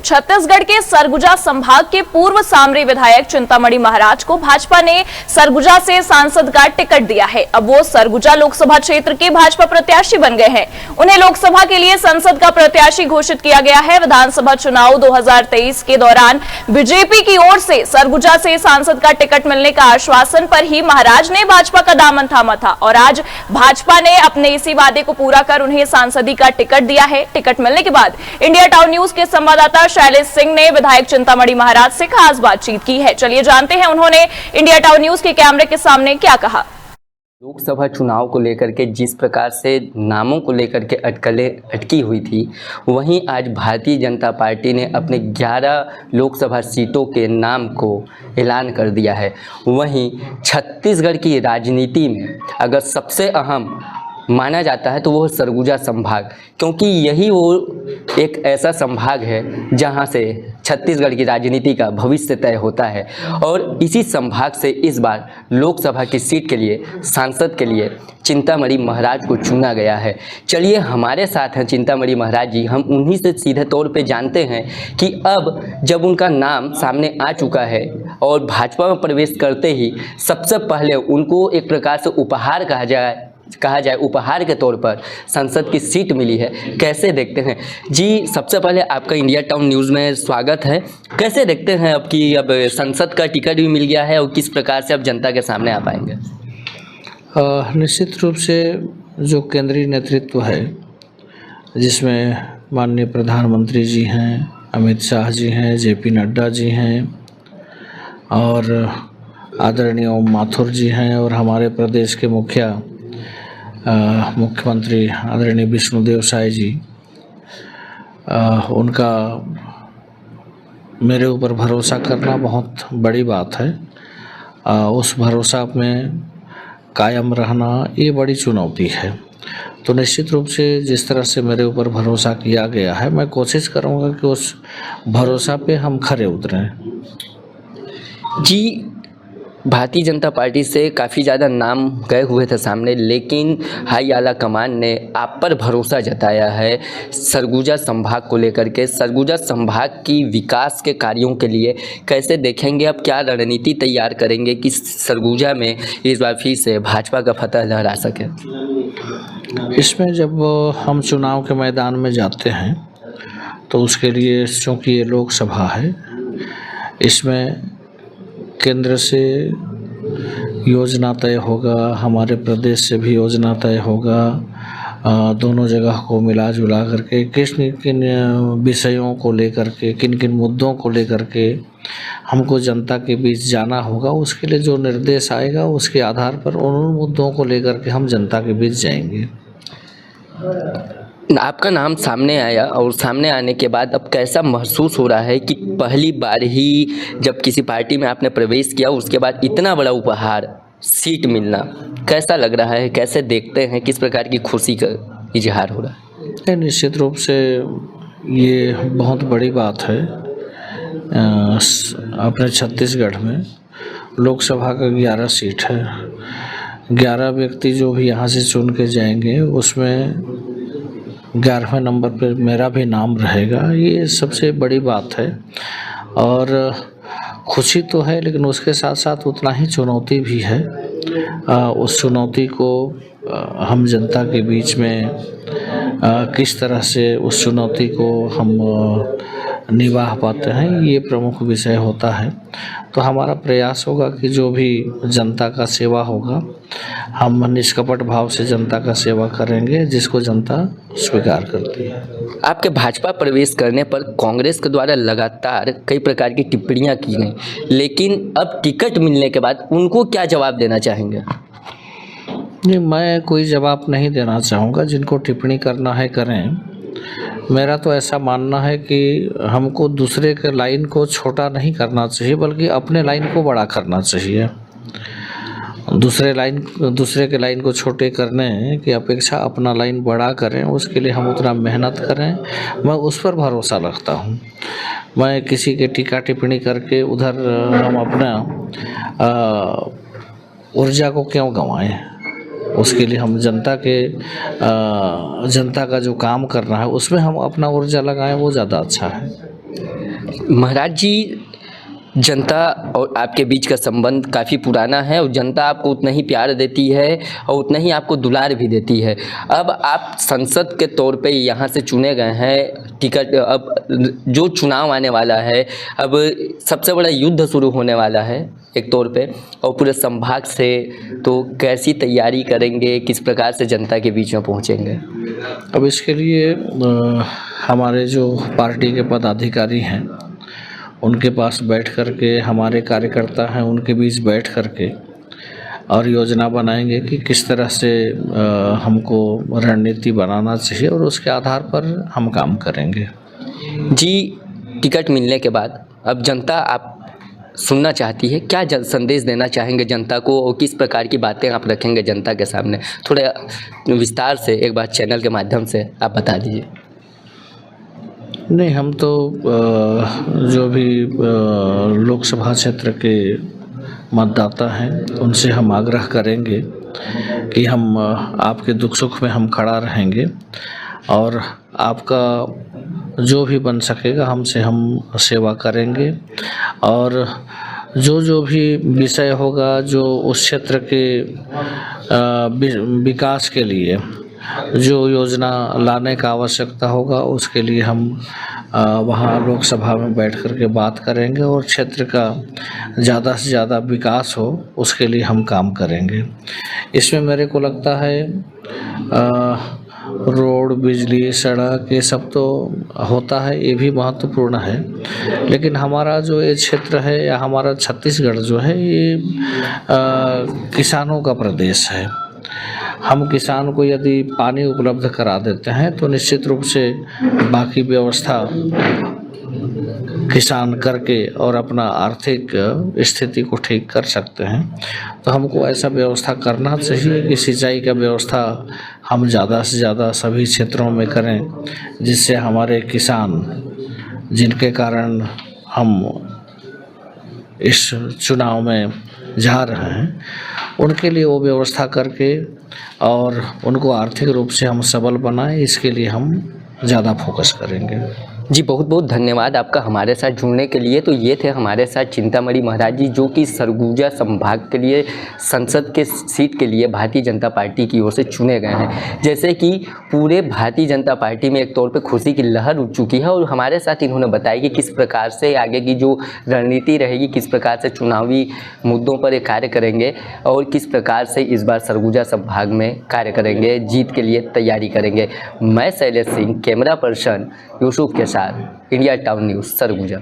छत्तीसगढ़ के सरगुजा संभाग के पूर्व सामरी विधायक चिंतामणि महाराज को भाजपा ने सरगुजा से सांसद का टिकट दिया है। अब वो सरगुजा लोकसभा क्षेत्र के भाजपा प्रत्याशी बन गए हैं। उन्हें लोकसभा के लिए संसद का प्रत्याशी घोषित किया गया है। विधानसभा चुनाव 2023 के दौरान बीजेपी की ओर से सरगुजा से सांसद का टिकट मिलने का आश्वासन पर ही महाराज ने भाजपा का दामन थामा था और आज भाजपा ने अपने इसी वादे को पूरा कर उन्हें सांसदी का टिकट दिया है। टिकट मिलने के बाद इंडिया टाउन न्यूज के संवाददाता शैलेश सिंह ने विधायक चिंतामणि महाराज से खास बातचीत की है। चलिए जानते हैं उन्होंने इंडिया टाउन न्यूज के कैमरे के सामने क्या कहा। लोकसभा चुनाव को लेकर के जिस प्रकार से नामों को लेकर के अटकी हुई थी, वहीं आज भारतीय जनता पार्टी ने अपने 11 लोकसभा सीटों के नाम को ऐलान कर दिया है। वहीं छत्तीसगढ़ की राजनीति में अगर सबसे अहम माना जाता है तो वो सरगुजा संभाग, क्योंकि यही वो एक ऐसा संभाग है जहां से छत्तीसगढ़ की राजनीति का भविष्य तय होता है और इसी संभाग से इस बार लोकसभा की सीट के लिए सांसद के लिए चिंतामणि महाराज को चुना गया है। चलिए हमारे साथ हैं चिंतामणि महाराज जी, हम उन्हीं से सीधे तौर पे जानते हैं कि अब जब उनका नाम सामने आ चुका है और भाजपा में प्रवेश करते ही सबसे पहले उनको एक प्रकार से उपहार कहा जाए उपहार के तौर पर संसद की सीट मिली है। कैसे देखते हैं जी? सबसे पहले आपका इंडिया टाउन न्यूज़ में स्वागत है। कैसे देखते हैं अब कि अब संसद का टिकट भी मिल गया है और किस प्रकार से अब जनता के सामने आ पाएंगे? निश्चित रूप से जो केंद्रीय नेतृत्व है, जिसमें माननीय प्रधानमंत्री जी हैं, अमित शाह जी हैं, जेपी नड्डा जी हैं और आदरणीय ओम माथुर जी हैं और हमारे प्रदेश के मुख्यमंत्री आदरणीय विष्णुदेव साय जी, उनका मेरे ऊपर भरोसा करना बहुत बड़ी बात है। उस भरोसा में कायम रहना ये बड़ी चुनौती है। तो निश्चित रूप से जिस तरह से मेरे ऊपर भरोसा किया गया है, मैं कोशिश करूँगा कि उस भरोसा पे हम खरे उतरें। जी, भारतीय जनता पार्टी से काफ़ी ज़्यादा नाम गए हुए थे सामने, लेकिन हाई आला कमान ने आप पर भरोसा जताया है सरगुजा संभाग को लेकर के। सरगुजा संभाग की विकास के कार्यों के लिए कैसे देखेंगे, अब क्या रणनीति तैयार करेंगे कि सरगुजा में इस बार फिर से भाजपा का फतह लहरा सके? इसमें जब हम चुनाव के मैदान में जाते हैं तो उसके लिए, चूँकि ये लोकसभा है, इसमें केंद्र से योजना तय होगा, हमारे प्रदेश से भी योजना तय होगा। दोनों जगह को मिला जुला करके किन किन विषयों को लेकर के, किन किन मुद्दों को लेकर के हमको जनता के बीच जाना होगा, उसके लिए जो निर्देश आएगा उसके आधार पर उन मुद्दों को लेकर के हम जनता के बीच जाएंगे। आपका नाम सामने आया और सामने आने के बाद अब कैसा महसूस हो रहा है कि पहली बार ही जब किसी पार्टी में आपने प्रवेश किया, उसके बाद इतना बड़ा उपहार, सीट मिलना कैसा लग रहा है? कैसे देखते हैं, किस प्रकार की खुशी का इजहार हो रहा है? निश्चित रूप से ये बहुत बड़ी बात है। अपने छत्तीसगढ़ में लोकसभा का 11 सीट है। 11 व्यक्ति जो भी यहाँ से चुन के जाएंगे, उसमें 11वें नंबर पर मेरा भी नाम रहेगा। ये सबसे बड़ी बात है और खुशी तो है, लेकिन उसके साथ साथ उतना ही चुनौती भी है। उस चुनौती को हम जनता के बीच में किस तरह से उस चुनौती को हम निभाह पाते हैं, ये प्रमुख विषय होता है। तो हमारा प्रयास होगा कि जो भी जनता का सेवा होगा, हम निष्कपट भाव से जनता का सेवा करेंगे, जिसको जनता स्वीकार करती है। आपके भाजपा प्रवेश करने पर कांग्रेस के द्वारा लगातार कई प्रकार की टिप्पणियां की गई, लेकिन अब टिकट मिलने के बाद उनको क्या जवाब देना चाहेंगे? नहीं, मैं कोई जवाब नहीं देना चाहूँगा। जिनको टिप्पणी करना है करें। मेरा तो ऐसा मानना है कि हमको दूसरे के लाइन को छोटा नहीं करना चाहिए, बल्कि अपने लाइन को बड़ा करना चाहिए। दूसरे के लाइन को छोटे करने की अपेक्षा अपना लाइन बड़ा करें, उसके लिए हम उतना मेहनत करें। मैं उस पर भरोसा रखता हूँ। मैं किसी के टीका टिप्पणी करके उधर हम अपना ऊर्जा को क्यों गंवाएं? उसके लिए हम जनता का जो काम करना है उसमें हम अपना ऊर्जा लगाएं, वो ज़्यादा अच्छा है। महाराज जी, जनता और आपके बीच का संबंध काफ़ी पुराना है और जनता आपको उतना ही प्यार देती है और उतना ही आपको दुलार भी देती है। अब आप सांसद के तौर पे यहाँ से चुने गए हैं, टिकट अब जो चुनाव आने वाला है, अब सबसे बड़ा युद्ध शुरू होने वाला है एक तौर पे, और पूरे संभाग से तो कैसी तैयारी करेंगे, किस प्रकार से जनता के बीच में पहुँचेंगे? अब इसके लिए हमारे जो पार्टी के पदाधिकारी हैं उनके पास बैठ कर के, हमारे कार्यकर्ता हैं उनके बीच बैठ कर के और योजना बनाएंगे कि किस तरह से हमको रणनीति बनाना चाहिए और उसके आधार पर हम काम करेंगे। जी, टिकट मिलने के बाद अब जनता आप सुनना चाहती है, क्या संदेश देना चाहेंगे जनता को और किस प्रकार की बातें आप रखेंगे जनता के सामने? थोड़ा विस्तार से एक बार चैनल के माध्यम से आप बता दीजिए। नहीं, हम तो जो भी लोकसभा क्षेत्र के मतदाता हैं उनसे हम आग्रह करेंगे कि हम आपके दुख सुख में हम खड़ा रहेंगे और आपका जो भी बन सकेगा हमसे हम सेवा करेंगे और जो भी विषय होगा जो उस क्षेत्र के विकास के लिए जो योजना लाने का आवश्यकता होगा उसके लिए हम वहाँ लोकसभा में बैठ कर के बात करेंगे और क्षेत्र का ज़्यादा से ज़्यादा विकास हो उसके लिए हम काम करेंगे। इसमें मेरे को लगता है रोड, बिजली, सड़क ये सब तो होता है, ये भी महत्वपूर्ण है, लेकिन हमारा जो ये क्षेत्र है या हमारा छत्तीसगढ़ जो है ये किसानों का प्रदेश है। हम किसान को यदि पानी उपलब्ध करा देते हैं तो निश्चित रूप से बाकी व्यवस्था किसान करके और अपना आर्थिक स्थिति को ठीक कर सकते हैं। तो हमको ऐसा व्यवस्था करना चाहिए कि सिंचाई का व्यवस्था हम ज़्यादा से ज़्यादा सभी क्षेत्रों में करें, जिससे हमारे किसान जिनके कारण हम इस चुनाव में जा रहे हैं उनके लिए वो व्यवस्था करके और उनको आर्थिक रूप से हम सबल बनाएं, इसके लिए हम ज़्यादा फोकस करेंगे। जी, बहुत बहुत धन्यवाद आपका हमारे साथ जुड़ने के लिए। तो ये थे हमारे साथ चिंतामणि महाराज जी, जो कि सरगुजा संभाग के लिए संसद के सीट के लिए भारतीय जनता पार्टी की ओर से चुने गए हैं। जैसे कि पूरे भारतीय जनता पार्टी में एक तौर पे खुशी की लहर उठ चुकी है और हमारे साथ इन्होंने बताया कि किस प्रकार से आगे की जो रणनीति रहेगी, किस प्रकार से चुनावी मुद्दों पर ये कार्य करेंगे और किस प्रकार से इस बार सरगुजा संभाग में कार्य करेंगे, जीत के लिए तैयारी करेंगे। मैं शैलेश सिंह, कैमरा पर्सन यूसुफ के साथ, इंडिया टाउन न्यूज़, सरगुजा।